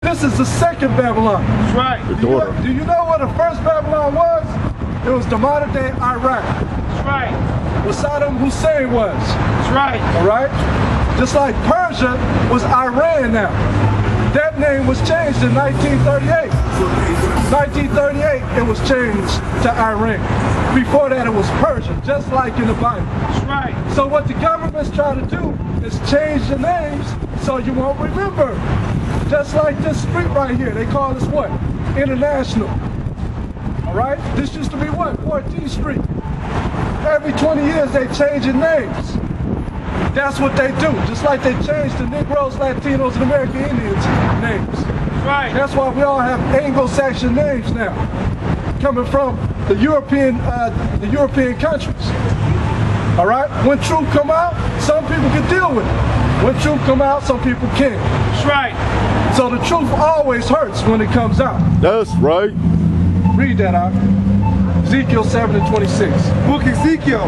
This is the second Babylon. That's right. Do you know what the first Babylon was? It was the modern day Iraq. That's right. What Saddam Hussein was. That's right. All right? Just like Persia was Iran now. That name was changed in 1938. 1938, it was changed to Iran. Before that, it was Persia, just like in the Bible. That's right. So what the government's trying to do is change the names so you won't remember. Just like this street right here, they call this what? International. All right? This used to be what? 14th Street. Every 20 years, they changing names. That's what they do. Just like they changed the Negroes, Latinos, and American Indians names. Right. That's why we all have Anglo-Saxon names now, coming from the European countries. All right. When truth come out, some people can deal with it. When truth come out, some people can't. That's right. So the truth always hurts when it comes out. That's right. Read that out. Ezekiel 7:26. Book Ezekiel,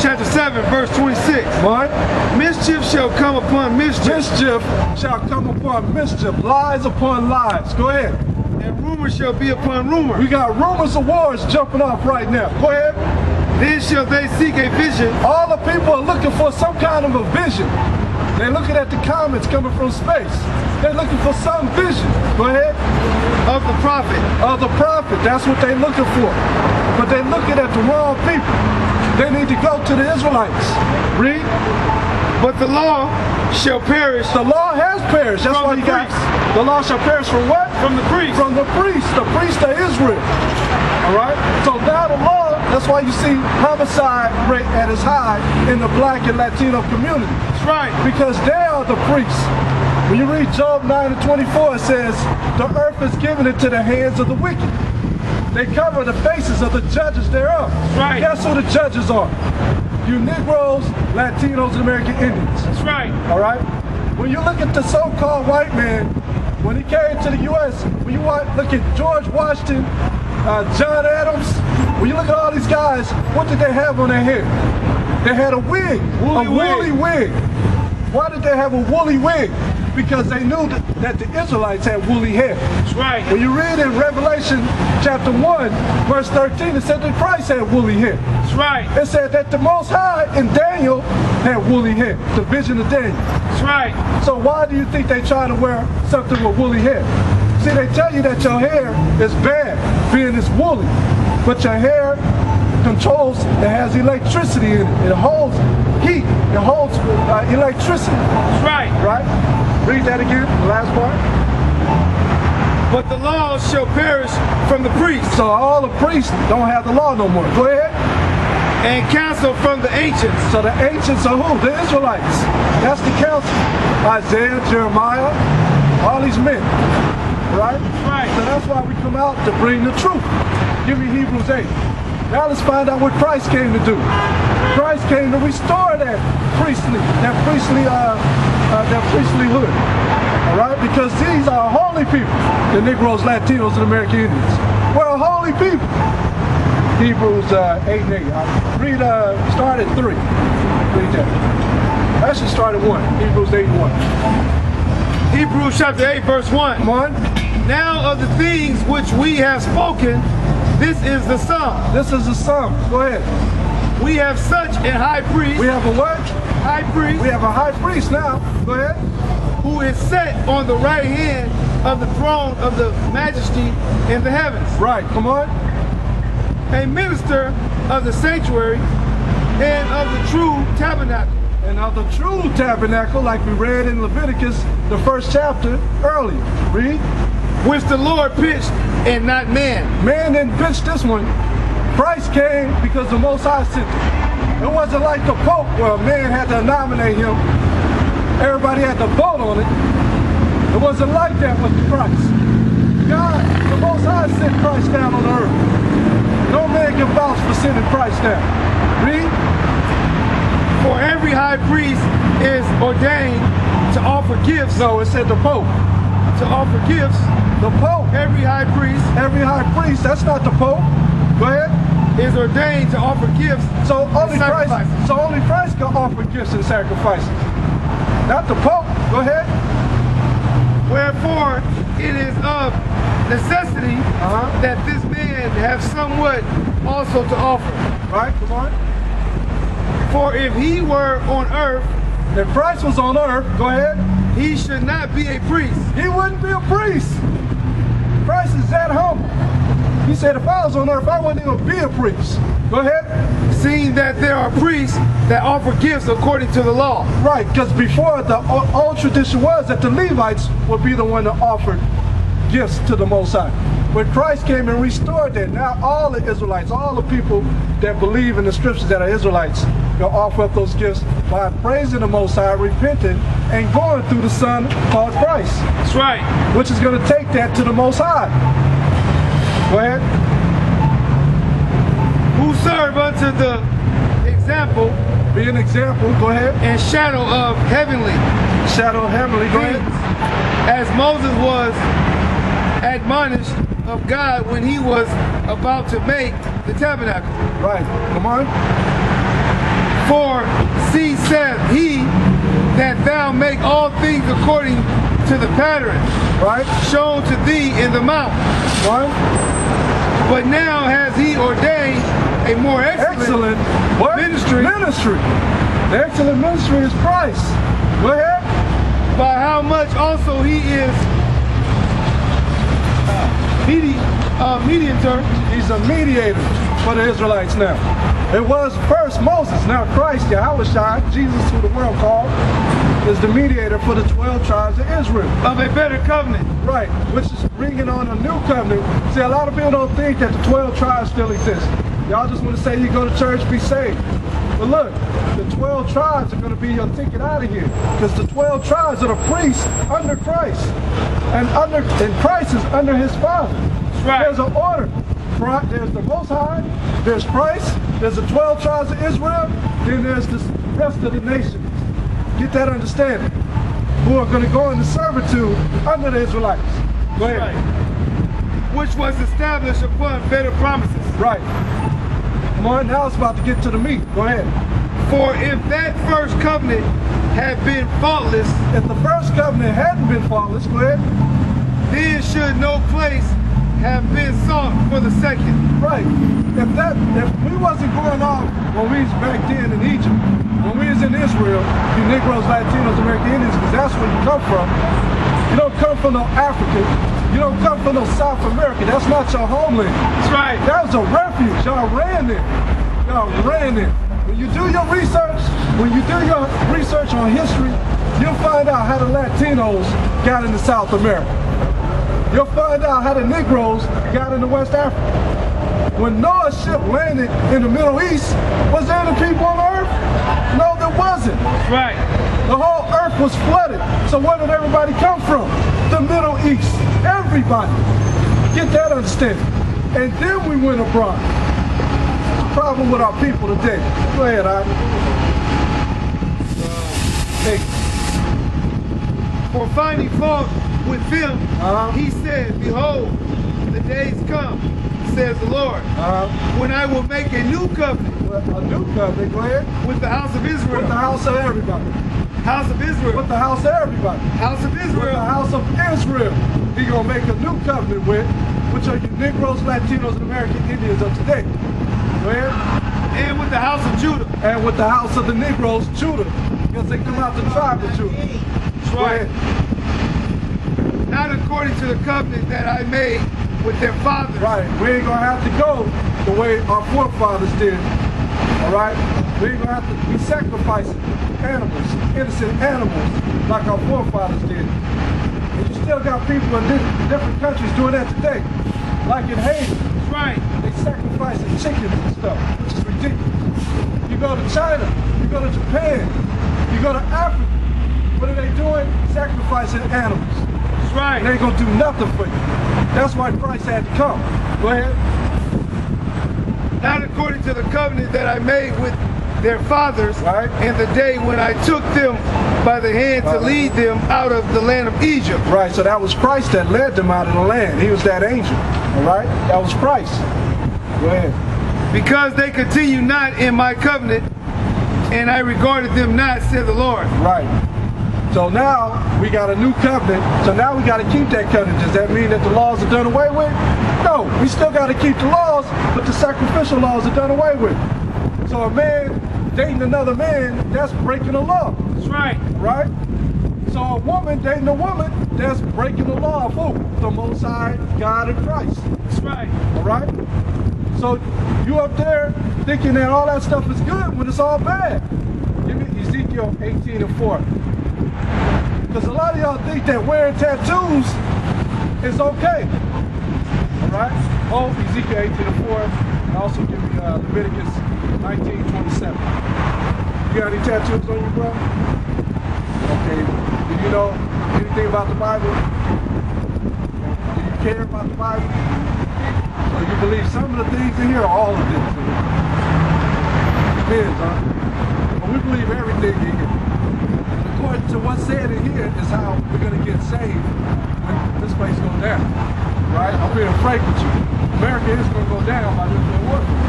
chapter 7, verse 26. What? Mischief shall come upon mischief. Mischief shall come upon mischief. Lies upon lies. Go ahead. And rumor shall be upon rumor. We got rumors of wars jumping off right now. Go ahead. Then shall they seek a vision. All the people are looking for some kind of a vision. They're looking at the comments coming from space. They're looking for some vision. Go ahead. Of the prophet. Of the prophet. That's what they're looking for. But they're looking at the wrong people. They need to go to the Israelites. Read. But the law shall perish. The law has perished. That's why you got the law shall perish from what? From the priest. From the priest of Israel. All right. So now the law. That's why you see homicide rate at its high in the black and Latino community. That's right. Because they are the priests. When you read Job 9:24, it says, the earth is given into the hands of the wicked. They cover the faces of the judges thereof. Right. Guess who the judges are? You Negroes, Latinos, and American Indians. That's right. All right? When you look at the so-called white man, when he came to the U.S., when you look at George Washington, John Adams, when you look at all these guys, what did they have on their hair? They had a wig, a woolly wig. Why did they have a woolly wig? Because they knew that the Israelites had woolly hair. That's right. When you read in Revelation chapter 1, verse 13, it said that Christ had woolly hair. That's right. It said that the Most High in Daniel had woolly hair, the vision of Daniel. That's right. So why do you think they try to wear something with woolly hair? See, they tell you that your hair is bad, being it's woolly, but your hair controls, it has electricity in it. It holds heat, it holds electricity. That's right. Right? Read that again, the last part. But the law shall perish from the priest. So all the priests don't have the law no more. Go ahead. And counsel from the ancients. So the ancients are who? The Israelites. That's the council. Isaiah, Jeremiah, all these men. Right? Right. So that's why we come out to bring the truth. Give me Hebrews 8. Now let's find out what Christ came to do. Christ came to restore that priestlyhood. All right? Because these are holy people. The Negroes, Latinos, and American Indians. We're holy people. Hebrews 8 and 8. I'll start at 3. Read that. Actually start at 1. Hebrews 8 and 1. Hebrews chapter 8, verse 1. Come on. Now of the things which we have spoken, this is the sum. This is the sum. Go ahead. We have such a high priest. We have a what? High priest. We have a high priest now. Go ahead. Who is set on the right hand of the throne of the majesty in the heavens. Right. Come on. A minister of the sanctuary and of the true tabernacle. And of the true tabernacle, like we read in Leviticus, the 1st chapter earlier. Read. Which the Lord pitched and not man. Man didn't pitch this one. Christ came because the Most High sent him. It wasn't like the Pope where a man had to nominate him. Everybody had to vote on it. It wasn't like that with Christ. God, the Most High sent Christ down on earth. No man can vouch for sending Christ down. Read. For every high priest is ordained to offer gifts. No, it said the Pope. To offer gifts. The Pope. Every high priest, that's not the Pope. Go ahead. Is ordained to offer gifts. So only Christ can offer gifts and sacrifices. Not the Pope. Go ahead. Wherefore it is of necessity that this man have somewhat also to offer. Right? Come on. For if he were on earth, If Christ was on earth, go ahead, he should not be a priest. he wouldn't be a priest. Christ is that humble. He said, if I was on earth, I wouldn't even be a priest. Go ahead. Seeing that there are priests that offer gifts according to the law. Right, because before the old tradition was that the Levites would be the one that offered gifts to the Most High. But Christ came and restored that. Now all the Israelites, all the people that believe in the scriptures that are Israelites, will offer up those gifts by praising the Most High, repenting, and going through the Son called Christ. That's right. Which is going to take that to the Most High. Go ahead. Who serve unto the example Be an example. Go ahead. and shadow of heavenly Shadow of heavenly. Go things, ahead. as Moses was admonished of God when he was about to make the tabernacle. Right. Come on. For see saith he that thou make all things according to the pattern Right. shown to thee in the mount. One. But now has he ordained a more Excellent. What? Ministry. Ministry. The excellent ministry is Christ. Go ahead. by how much also he is mediator. He's a mediator for the Israelites now. It was first Moses, now Christ, Yahushua, Jesus who the world called, is the mediator for the 12 tribes of Israel. Of a better covenant. Right, which is bringing on a new covenant. See, a lot of people don't think that the 12 tribes still exist. Y'all just want to say you go to church, be saved. But look, the 12 tribes are going to be your ticket out of here. Because the 12 tribes are the priests under Christ. And Christ is under his Father. Right. There's an order. There's the Most High, there's Christ, there's the 12 tribes of Israel, then there's the rest of the nations. Get that understanding. Who are going to go into servitude under the Israelites. Go ahead. Right. Which was established upon better promises. Right. Come on, now it's about to get to the meat. Go ahead. For if that first covenant had been faultless, If the first covenant hadn't been faultless, go ahead. then should no place have been sought for the second. Right. If we wasn't going off when we was back then in Egypt, when we was in Israel, you Negroes, Latinos, American Indians, because that's where you come from. You don't come from no Africa. You don't come from no South America. That's not your homeland. That's right. That was a refuge. Y'all ran there. Y'all ran there. When you do your research, on history, you'll find out how the Latinos got into South America. You'll find out how the Negroes got into West Africa. When Noah's ship landed in the Middle East, was there any people on earth? No, there wasn't. Right. The whole earth was flooded. So where did everybody come from? The Middle East. Everybody. Get that understanding. And then we went abroad. The problem with our people today. Go ahead, Ivy. Hey. For finding fault with them, he said, behold, the days come, says the Lord, when I will make a new covenant. A new covenant, go ahead. With the house of Israel. With the house of everybody. House of Israel. With the house of everybody. House of Israel. With the house of Israel. He gonna make a new covenant with, which are you Negroes, Latinos, and American Indians of today. Go ahead. And with the house of Judah. And with the house of the Negroes, Judah. Because they come out the tribe of Judah. That's right. Not according to the covenant that I made with their fathers. Right. We ain't gonna have to go the way our forefathers did. Alright? We ain't gonna have to be sacrificing animals, innocent animals, like our forefathers did. And you still got people in different countries doing that today. Like in Haiti. That's right. They sacrificing chickens and stuff, which is ridiculous. You go to China, you go to Japan, you go to Africa. What are they doing? Sacrificing animals. That's right. And they ain't gonna do nothing for you. That's why Christ had to come. Go ahead. Not according to the covenant that I made with their fathers, right, in the day when I took them by the hand to lead them out of the land of Egypt. Right, so that was Christ that led them out of the land. He was that angel, all right? That was Christ. Go ahead. Because they continue not in my covenant, and I regarded them not, said the Lord. Right. So now we got a new covenant. So now we got to keep that covenant. Does that mean that the laws are done away with? No, we still got to keep the laws, but the sacrificial laws are done away with. So a man dating another man, that's breaking the law. That's right. Right? So a woman dating a woman, that's breaking the law of who? The Most High God in Christ. That's right. All right? So you up there thinking that all that stuff is good when it's all bad. Give me Ezekiel 18:4. Because a lot of y'all think that wearing tattoos is okay. All right? Oh, Ezekiel 18:4. And also give me Leviticus 19:27. You got any tattoos on you, bro? Okay. Do you know anything about the Bible? Do you care about the Bible? So you believe some of the things in here or all of this? Depends, huh? But we believe everything in here. And according to what's said in here is how we're going to get saved when this place goes down. Right? I'm being frank with you. America is going to go down by nuclear warfare.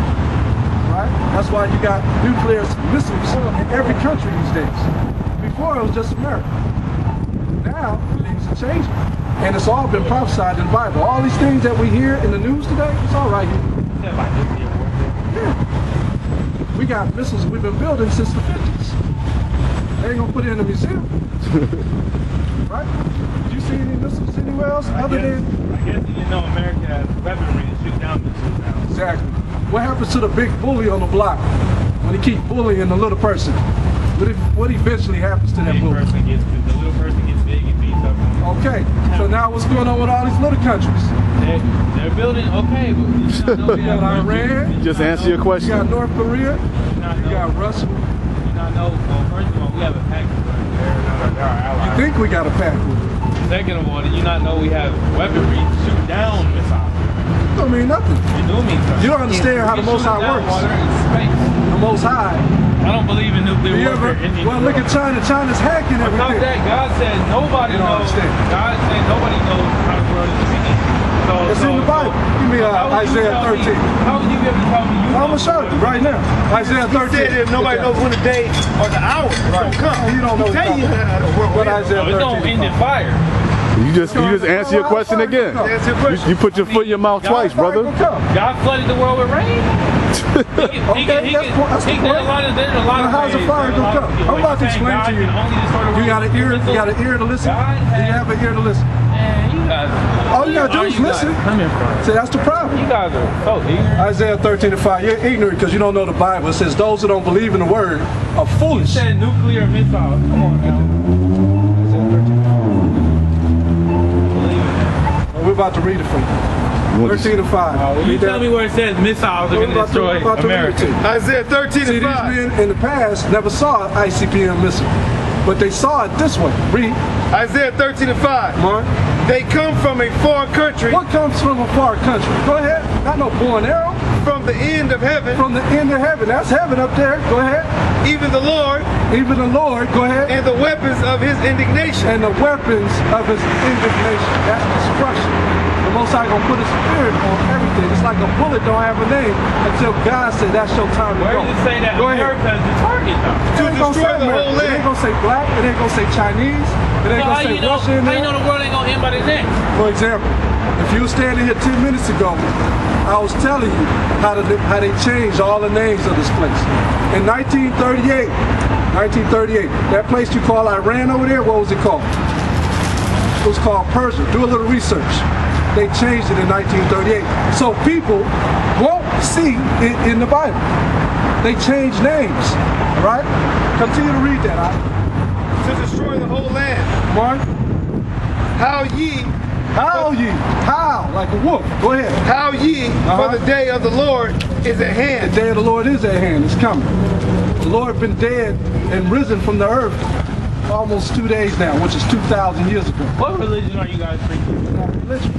Right? That's why you got nuclear missiles in every country these days. Before it was just America. Now things are changing. And it's all been prophesied in the Bible. All these things that we hear in the news today, it's all right here. Yeah. We got missiles we've been building since the 50s. They ain't gonna put it in a museum. Right? Did you see any missiles anywhere else other than? I guess you know America has weaponry to shoot down missiles now. Exactly. What happens to the big bully on the block when he keep bullying the little person? What eventually happens to that bully? The little person gets big and beats up. Okay, so now what's going on with all these little countries? They're building, okay, but you know, You got Iran. Just answer your question. You got North Korea. You got Russia. You not know, well, first of all, we have a pact with them. They're our allies. You think we got a pact with them? Second of all, did you not know we have weaponry to shoot down missiles? Don't mean nothing. It do mean something. You don't understand how the Most High works. Water in space. The Most High. I don't believe in nuclear You ever, warfare. well, look at China. China's hacking On top of everything. that, God said nobody You don't knows. understand. God said nobody knows how the world is to begin. It's in the Bible. Give me how would you Isaiah tell me- 13. How would you be able to tell me you I'm going to show you right now. Isaiah 13. He said if nobody knows when the day or the hour is going to come. You don't know He tell you what Isaiah 13 It don't end in fire. You just answer your question again. Answer your question. You put your foot in your mouth twice, brother. God flooded the world with rain. He Okay, that's there's a lot of Now, how's the fire ways. gonna come? I'm about to explain to you. You got an ear. You got an ear to listen. Do you have an ear to listen? Man, you guys. All you gotta do is listen. Come in front. See, that's the problem. You guys are so ignorant. Isaiah 13:5. You're ignorant because you don't know the Bible. It says those who don't believe in the word are You foolish. said nuclear missiles. Come on now. Believe in that. We're about to read it for you. 13:5. You tell me where it says missiles are going to destroy America. Isaiah 13 See, and these 5. men in the past never saw an ICBM missile, but they saw it this way. Read, Isaiah 13 and 5. Mark. They come from a far country, What comes from a far country? Go ahead. Not no bow and arrow. from the end of heaven, From the end of heaven. That's heaven up there. Go ahead. even the Lord, Even the Lord. Go ahead. and the weapons of his indignation. And the weapons of his indignation. That's destruction. The Most High gonna put his spirit on everything. It's like a bullet don't have a name until God said that's your time to Where go. does it say that Go ahead. America is the target though? It To ain't gonna destroy say the America. whole It ain't land. gonna say black. It ain't gonna say Chinese. It ain't So gonna how say you know? Russia in How you there. know the world ain't gonna end by the next? For example, if you were standing here 10 minutes ago, I was telling you how they changed all the names of this place. In 1938, that place you call Iran over there, what was it called? It was called Persia. Do a little research. They changed it in 1938. So people won't see it in the Bible. They changed names, all right? Continue to read that, all right? To destroy the whole land. Mark, How ye, howl ye, howl like a wolf. Go ahead. how ye, for the day of the Lord is at The hand. day of the Lord is at hand. It's coming. The Lord been dead and risen from the earth almost 2 days now, which is 2,000 years ago. What religion are you guys preaching? Not a religion.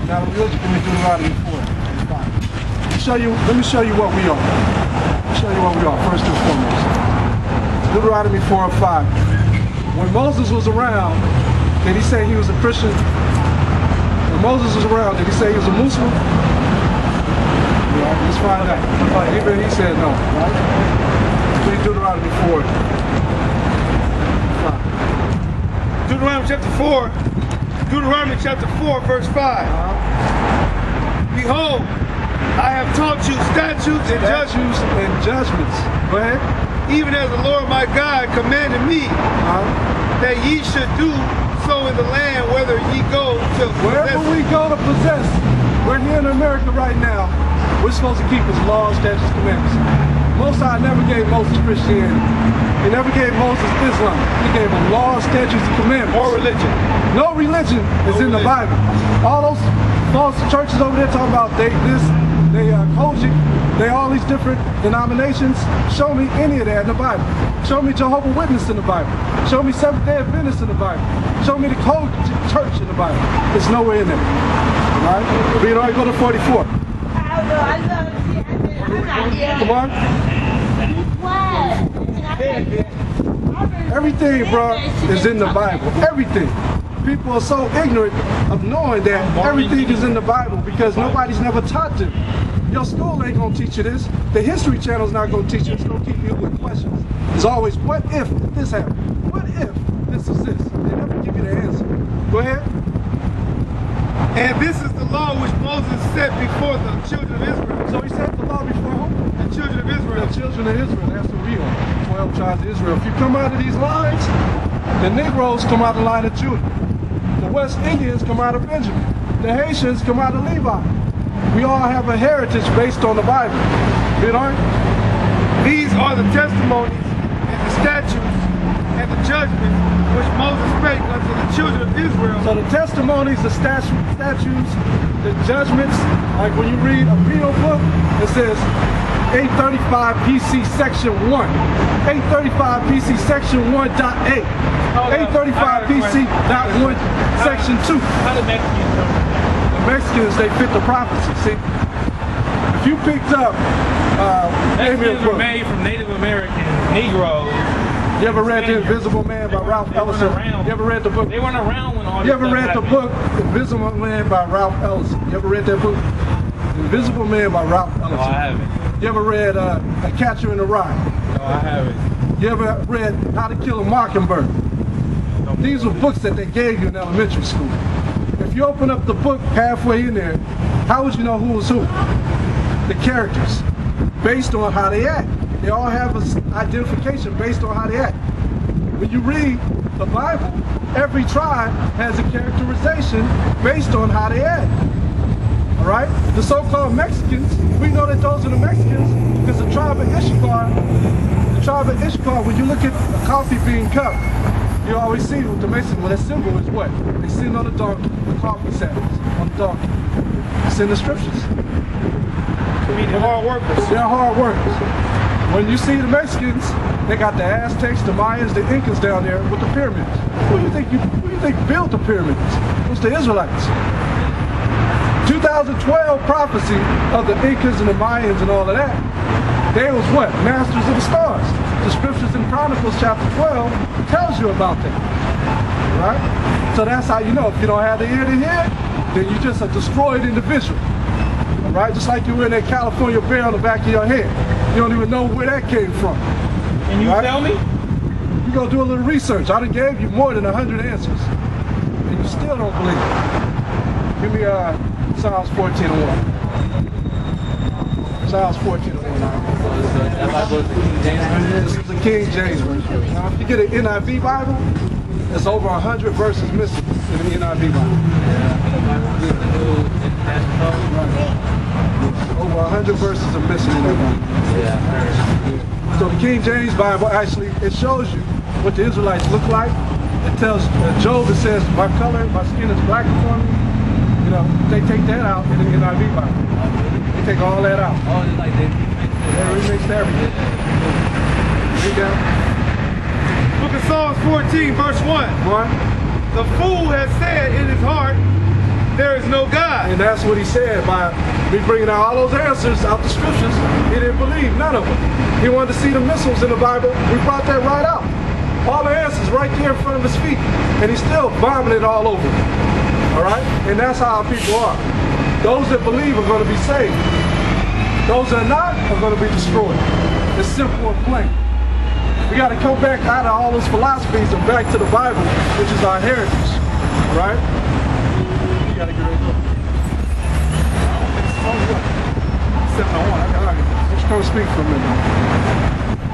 Not a religion. Give me Deuteronomy 4. Let me show you what we are. Let me show you what we are, first and foremost. Deuteronomy 4 and 5. When Moses was around, did he say he was a Christian? When Moses was around, did he say he was a Muslim? Let's find out. Even he said no, right? Read Deuteronomy 4. 5. Deuteronomy chapter 4, verse 5. Behold, I have taught you statutes and judgments. Go ahead. Even as the Lord my God commanded me, that ye should do so in the land whether ye go to wherever we go to possess. We're here in America right now. We're supposed to keep his laws, statutes, commandments. Most High never gave Moses Christianity. He never gave Moses Islam. He gave him laws, statutes, and commandments. Or religion. No religion is in the Bible. All those false churches over there talking about they Kojic, they all these different denominations. Show me any of that in the Bible. Show me Jehovah's Witness in the Bible. Show me Seventh-day Adventists in the Bible. Show me the Kojic church in the Bible. It's nowhere in there. All right? Read all right, go to 44. Come on. Everything, bro, is in the Bible. Everything. People are so ignorant of knowing that everything is in the Bible because nobody's never taught them. Your school ain't gonna teach you this. The History Channel's not gonna teach you. It's gonna keep you with questions. It's always, what if this happened? What if this is this? They never give you the answer. Go ahead. And this is the law which Moses set before the children of Israel. So he set the law before who? The children of Israel. The children of Israel. That's the real 12 tribes of Israel. If you come out of these lines, the Negroes come out of the line of Judah. The West Indians come out of Benjamin. The Haitians come out of Levi. We all have a heritage based on the Bible. You know? These are the testimonies and the statutes and the judgments which Moses spake unto the children of Israel. So the testimonies, the statutes, the judgments, like when you read a penal book, it says 835 BC section 1. 835 BC section 1.8. 835 BC.1 section 2. How the Mexicans come? The Mexicans, they fit the prophecy. See, if you picked up Mexicans were made from Native American Negroes. You ever read The Invisible Man by Ralph Ellison? You ever read the book? They weren't around when all this You ever read the happened. book Invisible Man by Ralph Ellison? You ever read that book? The Invisible Man by Ralph Ellison. No, I haven't. You ever read A Catcher in the Rye? No, I haven't. You ever read How to Kill a Mockingbird? These were books that they gave you in elementary school. If you open up the book halfway in there, how would you know who was who? The characters, based on how they act. They all have an identification based on how they act. When you read the Bible, every tribe has a characterization based on how they act. All right? The so-called Mexicans, we know that those are the Mexicans because the tribe of Issachar, when you look at a coffee bean cup, you always see with the Mexicans, well, their symbol is what? They sit on the donkey, the coffee saddles on the donkey. It's in the scriptures. They're hard workers. They're hard workers. When you see the Mexicans, they got the Aztecs, the Mayans, the Incas down there with the pyramids. Who do you think built the pyramids? It was the Israelites. 2012 prophecy of the Incas and the Mayans and all of that. They was what? Masters of the stars. The scriptures in Chronicles chapter 12 tells you about that. Right? So that's how you know. If you don't have the ear to hear, then you just a destroyed individual. All right? Just like you were in that California bear on the back of your head. You don't even know where that came from. Can you tell me? You go do a little research. I done gave you more than 100 answers. And you still don't believe it. Give me Psalms 14:1. Psalms 14:1. This is the King James version. Now, if you get an NIV Bible, there's over 100 verses missing in the NIV Bible. Over 100 verses are missing in that Bible. So the King James Bible actually, it shows you what the Israelites look like. It tells Job, it says, my color, my skin is black for me. You know, they take that out in the NIV Bible. They take all that out. Oh, it's like they remixed everything. Read down. Book of Psalms 14, verse 1. The fool has said in his heart, there is no God. And that's what he said by me bringing out all those answers out the scriptures. He didn't believe none of them. He wanted to see the missiles in the Bible. We brought that right out. All the answers right there in front of his feet. And he's still bombing it all over. All right? And that's how our people are. Those that believe are going to be saved. Those that are not are going to be destroyed. It's simple and plain. We got to come back out of all those philosophies and back to the Bible, which is our heritage. All right? You got to get ready to go. All right. Let's come speak for a minute.